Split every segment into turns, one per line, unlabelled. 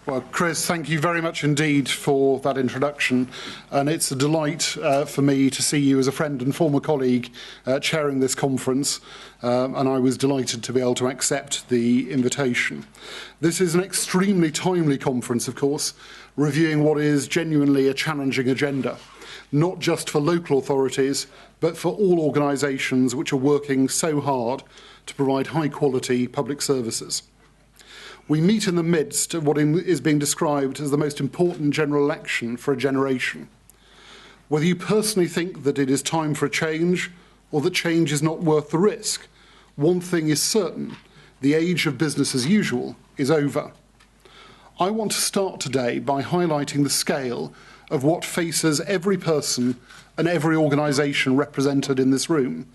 Well, Chris, thank you very much indeed for that introduction. And it's a delight for me to see you as a friend and former colleague chairing this conference. And I was delighted to be able to accept the invitation. This is an extremely timely conference, of course, reviewing what is genuinely a challenging agenda, not just for local authorities, but for all organisations which are working so hard to provide high-quality public services. We meet in the midst of what is being described as the most important general election for a generation. Whether you personally think that it is time for a change or that change is not worth the risk, one thing is certain: the age of business as usual is over. I want to start today by highlighting the scale of what faces every person and every organisation represented in this room,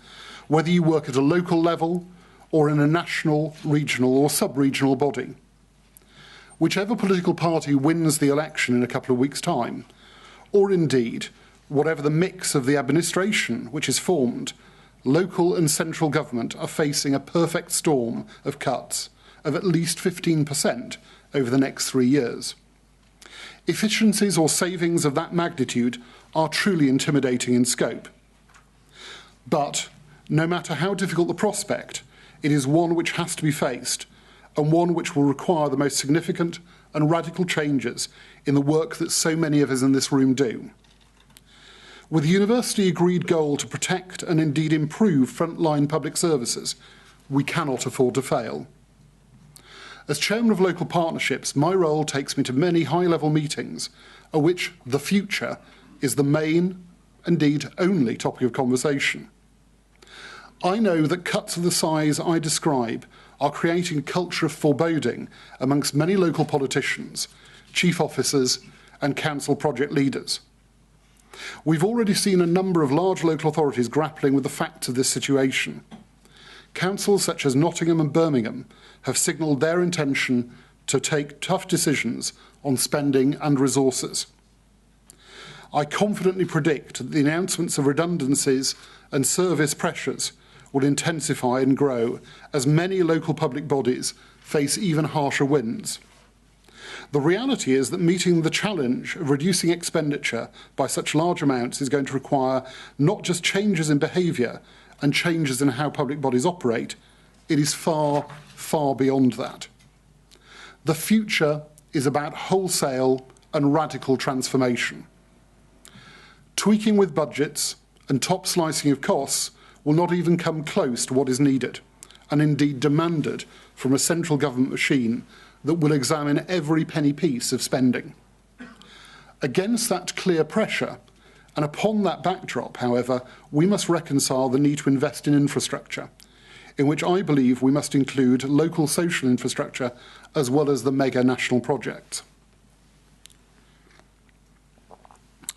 whether you work at a local level or in a national, regional or sub-regional body. Whichever political party wins the election in a couple of weeks' time, or indeed whatever the mix of the administration which is formed, local and central government are facing a perfect storm of cuts of at least 15% over the next 3 years. Efficiencies or savings of that magnitude are truly intimidating in scope. But no matter how difficult the prospect, it is one which has to be faced, and one which will require the most significant and radical changes in the work that so many of us in this room do. With the university agreed goal to protect and indeed improve frontline public services, we cannot afford to fail. As chairman of local partnerships, my role takes me to many high-level meetings at which the future is the main, indeed only, topic of conversation. I know that cuts of the size I describe are creating a culture of foreboding amongst many local politicians, chief officers and council project leaders. We've already seen a number of large local authorities grappling with the facts of this situation. Councils such as Nottingham and Birmingham have signalled their intention to take tough decisions on spending and resources. I confidently predict that the announcements of redundancies and service pressures will intensify and grow as many local public bodies face even harsher winds. The reality is that meeting the challenge of reducing expenditure by such large amounts is going to require not just changes in behaviour and changes in how public bodies operate, it is far, far beyond that. The future is about wholesale and radical transformation. Tweaking with budgets and top slicing of costs will not even come close to what is needed, and indeed demanded from a central government machine that will examine every penny piece of spending. Against that clear pressure, and upon that backdrop, however, we must reconcile the need to invest in infrastructure, in which I believe we must include local social infrastructure as well as the mega national projects.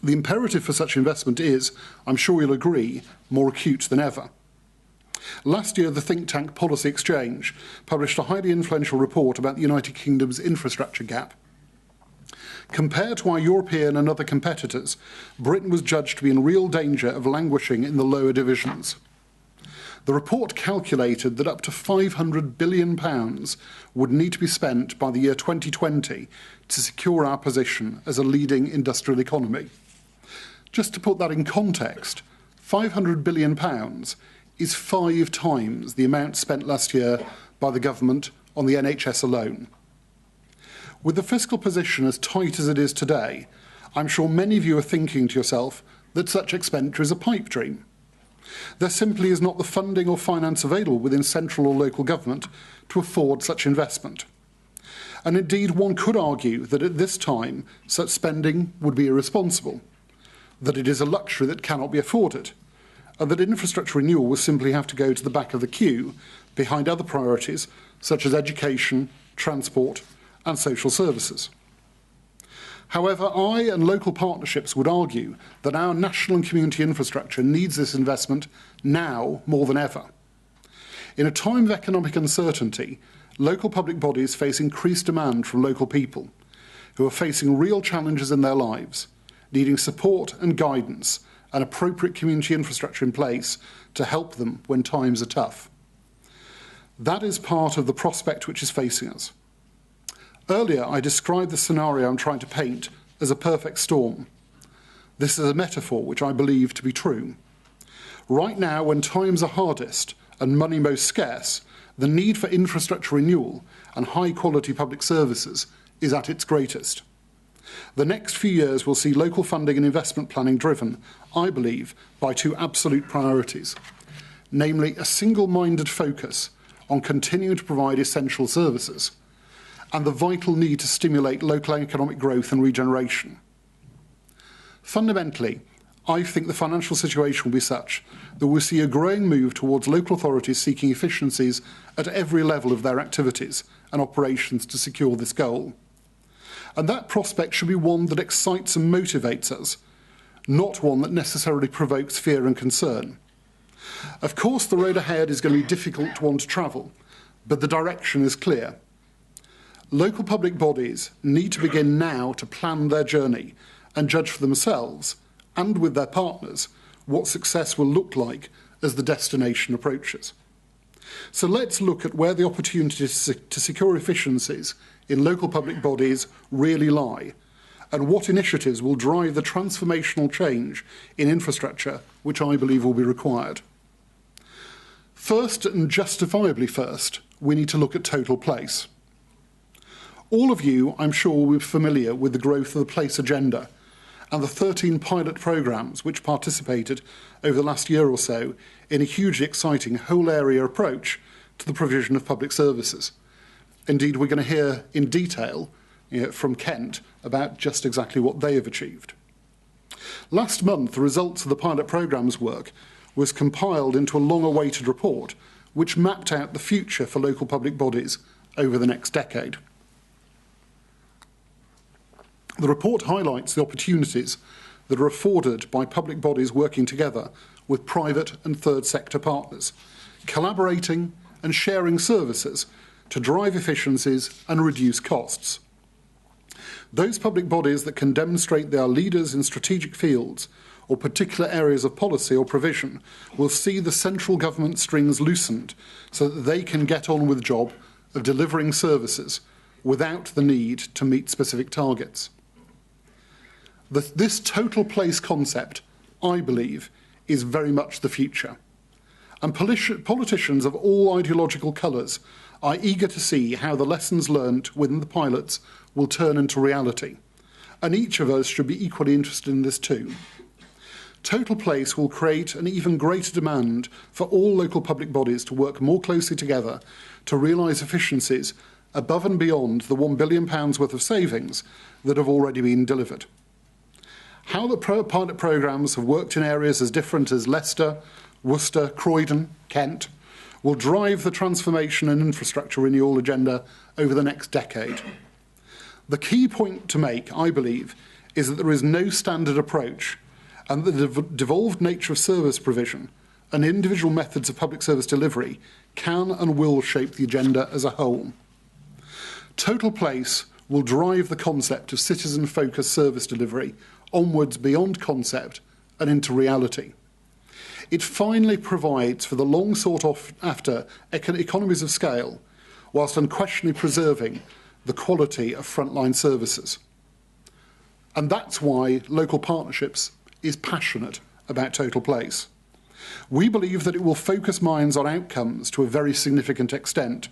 The imperative for such investment is, I'm sure you'll agree, more acute than ever. Last year, the think tank Policy Exchange published a highly influential report about the United Kingdom's infrastructure gap. Compared to our European and other competitors, Britain was judged to be in real danger of languishing in the lower divisions. The report calculated that up to £500 billion would need to be spent by the year 2020 to secure our position as a leading industrial economy. Just to put that in context, £500 billion is 5 times the amount spent last year by the government on the NHS alone. With the fiscal position as tight as it is today, I'm sure many of you are thinking to yourself that such expenditure is a pipe dream. There simply is not the funding or finance available within central or local government to afford such investment. And indeed, one could argue that at this time, such spending would be irresponsible, that it is a luxury that cannot be afforded, and that infrastructure renewal will simply have to go to the back of the queue behind other priorities such as education, transport and social services. However, I and local partnerships would argue that our national and community infrastructure needs this investment now more than ever. In a time of economic uncertainty, local public bodies face increased demand from local people who are facing real challenges in their lives, needing support and guidance and appropriate community infrastructure in place to help them when times are tough. That is part of the prospect which is facing us. Earlier, I described the scenario I'm trying to paint as a perfect storm. This is a metaphor which I believe to be true. Right now, when times are hardest and money most scarce, the need for infrastructure renewal and high-quality public services is at its greatest. The next few years will see local funding and investment planning driven, I believe, by two absolute priorities, namely a single-minded focus on continuing to provide essential services and the vital need to stimulate local economic growth and regeneration. Fundamentally, I think the financial situation will be such that we'll see a growing move towards local authorities seeking efficiencies at every level of their activities and operations to secure this goal. And that prospect should be one that excites and motivates us, not one that necessarily provokes fear and concern. Of course, the road ahead is going to be difficult one to travel, but the direction is clear. Local public bodies need to begin now to plan their journey and judge for themselves and with their partners what success will look like as the destination approaches. So let's look at where the opportunities to secure efficiencies in local public bodies really lie, and what initiatives will drive the transformational change in infrastructure which I believe will be required. First, and justifiably first, we need to look at total place. All of you, I'm sure, will be familiar with the growth of the place agenda and the 13 pilot programmes which participated over the last year or so in a hugely exciting whole area approach to the provision of public services. Indeed, we're going to hear in detail from Kent about just exactly what they have achieved. Last month, the results of the pilot programme's work was compiled into a long-awaited report which mapped out the future for local public bodies over the next decade. The report highlights the opportunities that are afforded by public bodies working together with private and third sector partners, collaborating and sharing services to drive efficiencies and reduce costs. Those public bodies that can demonstrate they are leaders in strategic fields or particular areas of policy or provision will see the central government strings loosened so that they can get on with the job of delivering services without the need to meet specific targets. This total place concept, I believe, is very much the future. And politicians of all ideological colours are eager to see how the lessons learnt within the pilots will turn into reality. And each of us should be equally interested in this too. Total place will create an even greater demand for all local public bodies to work more closely together to realise efficiencies above and beyond the £1 billion worth of savings that have already been delivered. How the pilot programmes have worked in areas as different as Leicester, Worcester, Croydon, Kent, will drive the transformation and infrastructure renewal agenda over the next decade. The key point to make, I believe, is that there is no standard approach and that the devolved nature of service provision and individual methods of public service delivery can and will shape the agenda as a whole. Total place will drive the concept of citizen-focused service delivery onwards beyond concept and into reality. It finally provides for the long sought-after economies of scale, whilst unquestionably preserving the quality of frontline services. And that's why Local Partnerships is passionate about total place. We believe that it will focus minds on outcomes to a very significant extent.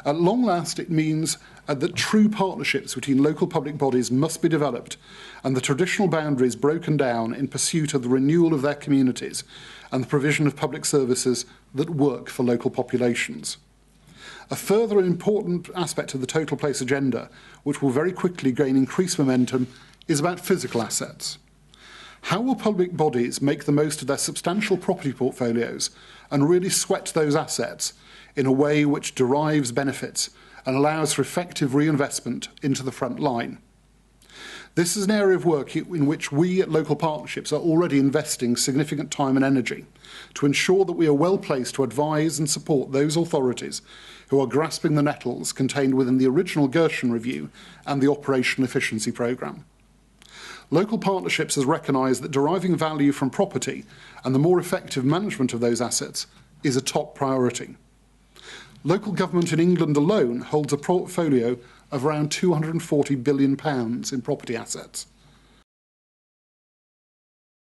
At long last, it means that true partnerships between local public bodies must be developed and the traditional boundaries broken down in pursuit of the renewal of their communities and the provision of public services that work for local populations. A further important aspect of the total place agenda, which will very quickly gain increased momentum, is about physical assets. How will public bodies make the most of their substantial property portfolios and really sweat those assets in a way which derives benefits and allows for effective reinvestment into the front line? This is an area of work in which we at Local Partnerships are already investing significant time and energy to ensure that we are well placed to advise and support those authorities who are grasping the nettles contained within the original Gershon Review and the Operational Efficiency Programme. Local Partnerships has recognised that deriving value from property and the more effective management of those assets is a top priority. Local government in England alone holds a portfolio of around £240 billion in property assets.